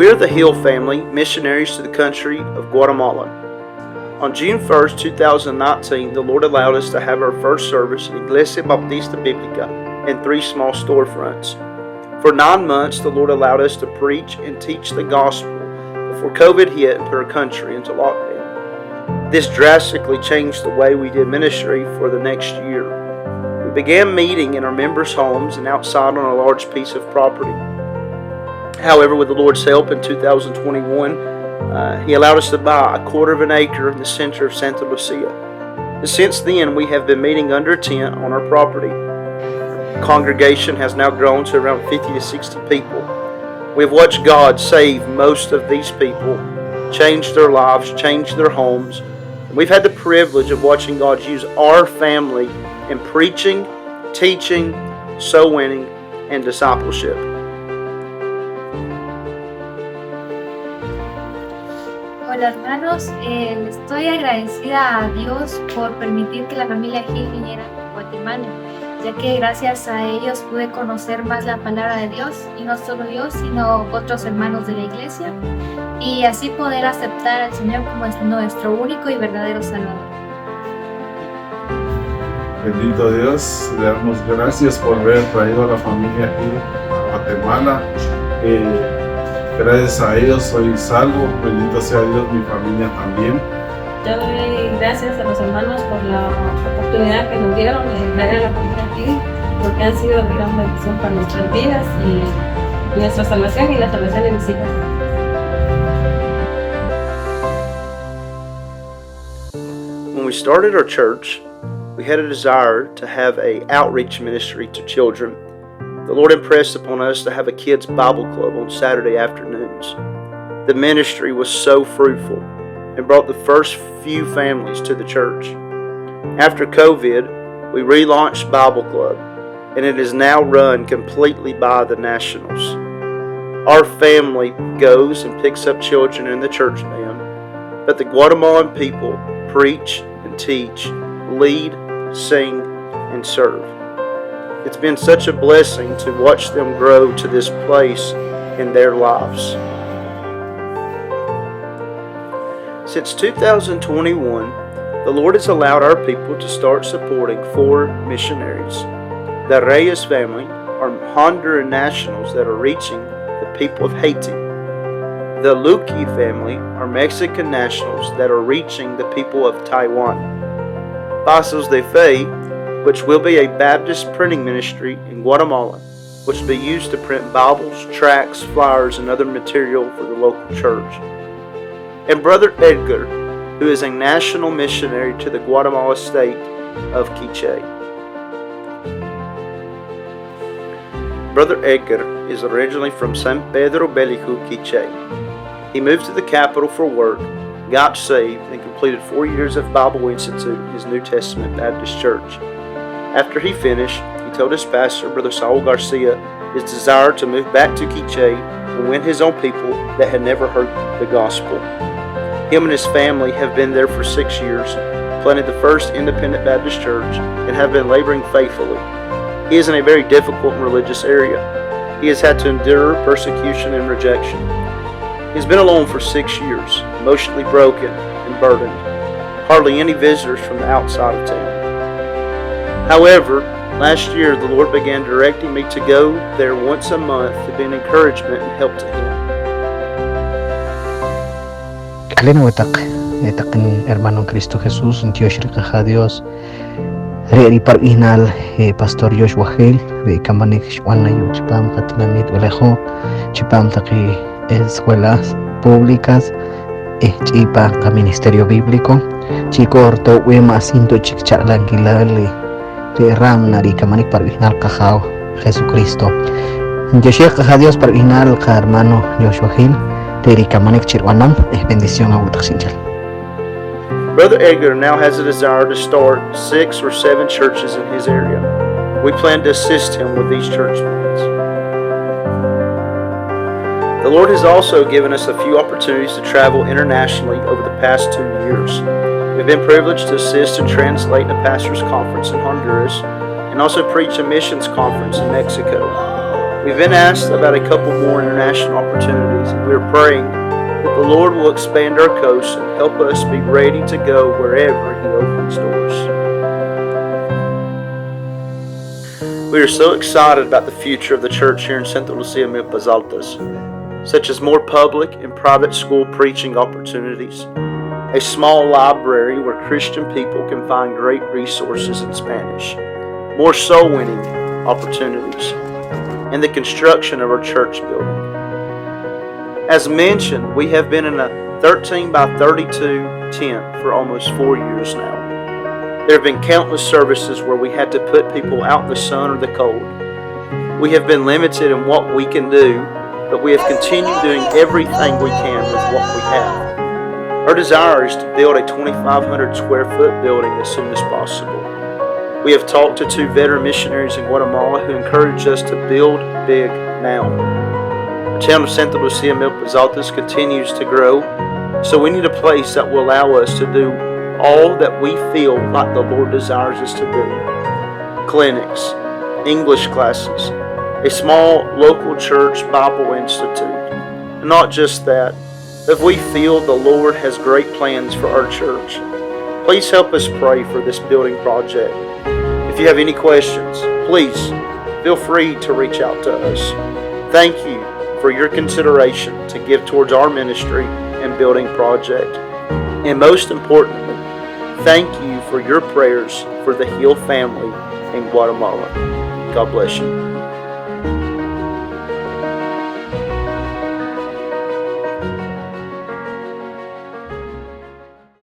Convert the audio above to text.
We're the Hill family, missionaries to the country of Guatemala. On June 1st, 2019, the Lord allowed us to have our first service in Iglesia Bautista Biblica in 3 small storefronts. For 9 months, the Lord allowed us to preach and teach the gospel before COVID hit and put our country into lockdown. This drastically changed the way we did ministry for the next year. We began meeting in our members' homes and outside on a large piece of property. However, with the Lord's help in 2021, He allowed us to buy a 1/4 acre in the center of Santa Lucia. And since then, we have been meeting under a tent on our property. The congregation has now grown to around 50 to 60 people. We have watched God save most of these people, change their lives, change their homes. And we've had the privilege of watching God use our family in preaching, teaching, soul winning, and discipleship. Hola hermanos, estoy agradecida a Dios por permitir que la familia Gil viniera a Guatemala, ya que gracias a ellos pude conocer más la palabra de Dios, y no solo yo, sino otros hermanos de la iglesia, y así poder aceptar al Señor como nuestro único y verdadero Salvador. Bendito Dios, le damos gracias por haber traído a la familia Gil a Guatemala. Gracias a ellos soy salvo, bendito sea Dios, mi familia también. Yo doy gracias a los hermanos por la oportunidad que nos dieron de traer a la familia aquí, porque han sido de gran bendición para nuestras vidas y nuestra salvación y la salvación de mis hijas. When we started our church, we had a desire to have an outreach ministry to children. The Lord impressed upon us to have a kids' Bible club on Saturday afternoons. The ministry was so fruitful and brought the first few families to the church. After COVID, we relaunched Bible Club, and it is now run completely by the Nationals. Our family goes and picks up children in the church van, but the Guatemalan people preach and teach, lead, sing, and serve. It's been such a blessing to watch them grow to this place in their lives. Since 2021, the Lord has allowed our people to start supporting 4 missionaries. The Reyes family are Honduran nationals that are reaching the people of Haiti. The Luki family are Mexican nationals that are reaching the people of Taiwan. Pasos de Fe, which will be a Baptist printing ministry in Guatemala, which will be used to print Bibles, tracts, flyers, and other material for the local church. And Brother Edgar, who is a national missionary to the Guatemala state of Quiché. Brother Edgar is originally from San Pedro Belicu, Quiché. He moved to the capital for work, got saved, and completed 4 years of Bible Institute in his New Testament Baptist Church. After he finished, he told his pastor, Brother Saul Garcia, his desire to move back to Quiché and win his own people that had never heard the gospel. Him and his family have been there for 6 years, planted the first independent Baptist church, and have been laboring faithfully. He is in a very difficult and religious area. He has had to endure persecution and rejection. He has been alone for 6 years, emotionally broken and burdened. Hardly any visitors from the outside of town. However, last year the Lord began directing me to go there once a month to be an encouragement and help to him. Alin etakin hermano Cristo Jesús, Dios rika Dios. Re parinal Pastor Joshua Gil, re kamanik shwana yu chipam katlamit ulejo, chipam taki escuelas públicas, chipa ka ministerio bíblico, chicorto wema asinto chikchalangilali. Ram nari kamanik parinal kahao Jesucristo. Yoshia kaha Dios parinal ka hermano Joshua Gil, teri kamanik chirwanam, bendición a utaksinchal. Brother Edgar now has a desire to start 6 or 7 churches in his area. We plan to assist him with these church plans. The Lord has also given us a few opportunities to travel internationally over the past 2 years. We've been privileged to assist and translate in a pastor's conference in Honduras and also preach a missions conference in Mexico. We've been asked about a couple more international opportunities, and we're praying that the Lord will expand our coast and help us be ready to go wherever He opens doors. We are so excited about the future of the church here in Santa Lucia, Milpas Altas, such as more public and private school preaching opportunities, a small library where Christian people can find great resources in Spanish, more soul winning opportunities, and the construction of our church building. As mentioned, we have been in a 13 by 32 tent for almost 4 years now. There have been countless services where we had to put people out in the sun or the cold. We have been limited in what we can do, but we have continued doing everything we can with what we have. Our desire is to build a 2,500 square foot building as soon as possible. We have talked to 2 veteran missionaries in Guatemala who encourage us to build big now. The town of Santa Lucia, Milpas Altas continues to grow, so we need a place that will allow us to do all that we feel like the Lord desires us to do. Clinics, English classes, a small local church Bible institute. And not just that, if we feel the Lord has great plans for our church, please help us pray for this building project. If you have any questions, please feel free to reach out to us. Thank you for your consideration to give towards our ministry and building project. And most importantly, thank you for your prayers for the Hill family in Guatemala. God bless you.